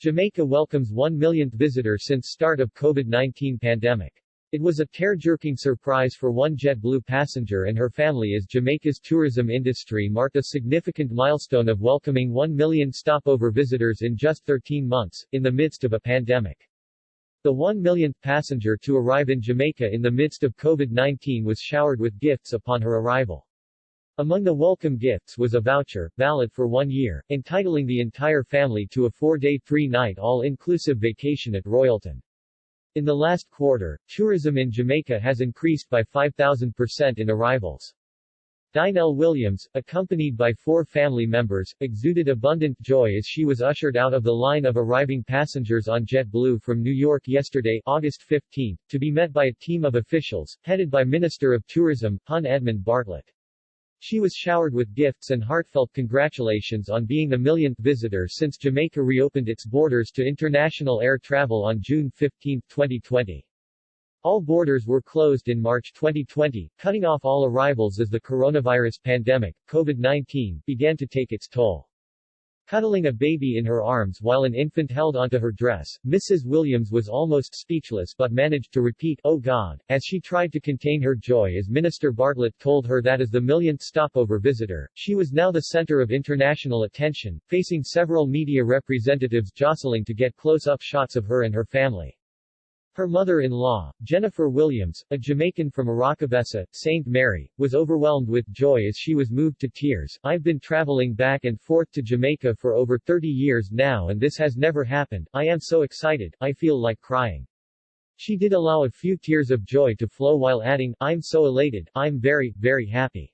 Jamaica welcomes 1 millionth visitor since start of COVID-19 pandemic. It was a tear-jerking surprise for one JetBlue passenger and her family as Jamaica's tourism industry marked a significant milestone of welcoming 1 million stopover visitors in just 13 months, in the midst of a pandemic. The 1 millionth passenger to arrive in Jamaica in the midst of COVID-19 was showered with gifts upon her arrival. Among the welcome gifts was a voucher, valid for 1 year, entitling the entire family to a 4-day 3-night all-inclusive vacation at Royalton. In the last quarter, tourism in Jamaica has increased by 5,000% in arrivals. Dinelle Williams, accompanied by 4 family members, exuded abundant joy as she was ushered out of the line of arriving passengers on JetBlue from New York yesterday, August 15, to be met by a team of officials, headed by Minister of Tourism, Hon Edmund Bartlett. She was showered with gifts and heartfelt congratulations on being the millionth visitor since Jamaica reopened its borders to international air travel on June 15, 2020. All borders were closed in March 2020, cutting off all arrivals as the coronavirus pandemic, COVID-19, began to take its toll. Cuddling a baby in her arms while an infant held onto her dress, Mrs. Williams was almost speechless but managed to repeat, "Oh God," as she tried to contain her joy as Minister Bartlett told her that as the millionth stopover visitor, she was now the center of international attention, facing several media representatives jostling to get close-up shots of her and her family. Her mother-in-law, Jennifer Williams, a Jamaican from Aracavesa, St. Mary, was overwhelmed with joy as she was moved to tears. "I've been traveling back and forth to Jamaica for over 30 years now and this has never happened. I am so excited, I feel like crying." She did allow a few tears of joy to flow while adding, "I'm so elated, I'm very, very happy.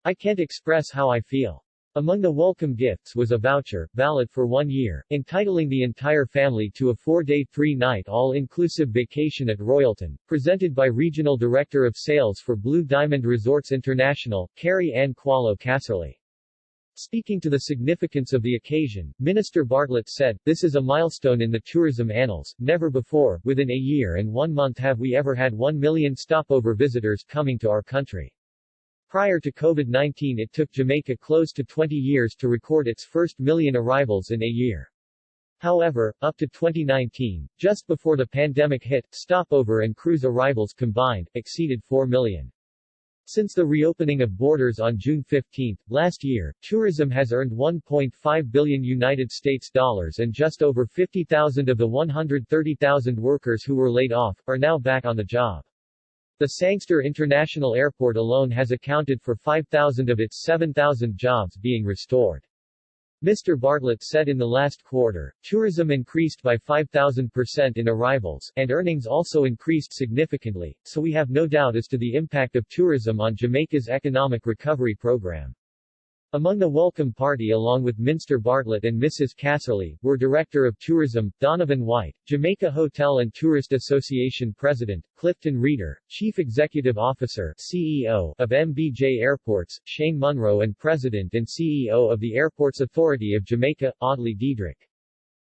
I can't express how I feel." Among the welcome gifts was a voucher, valid for 1 year, entitling the entire family to a 4-day 3-night all-inclusive vacation at Royalton, presented by Regional Director of Sales for Blue Diamond Resorts International, Carrie Ann Qualo Casserly. Speaking to the significance of the occasion, Minister Bartlett said, "This is a milestone in the tourism annals. Never before, within a year and 1 month have we ever had 1 million stopover visitors coming to our country. Prior to COVID-19 it took Jamaica close to 20 years to record its first million arrivals in a year. However, up to 2019, just before the pandemic hit, stopover and cruise arrivals combined, exceeded 4 million. Since the reopening of borders on June 15, last year, tourism has earned $1.5 billion and just over 50,000 of the 130,000 workers who were laid off, are now back on the job. The Sangster International Airport alone has accounted for 5,000 of its 7,000 jobs being restored. Mr. Bartlett said in the last quarter, tourism increased by 5,000% in arrivals, and earnings also increased significantly, so we have no doubt as to the impact of tourism on Jamaica's economic recovery program. Among the welcome party along with Minister Bartlett and Mrs. Casserly, were Director of Tourism, Donovan White, Jamaica Hotel and Tourist Association President, Clifton Reeder, Chief Executive Officer CEO of MBJ Airports, Shane Munro and President and CEO of the Airports Authority of Jamaica, Audley Diedrich.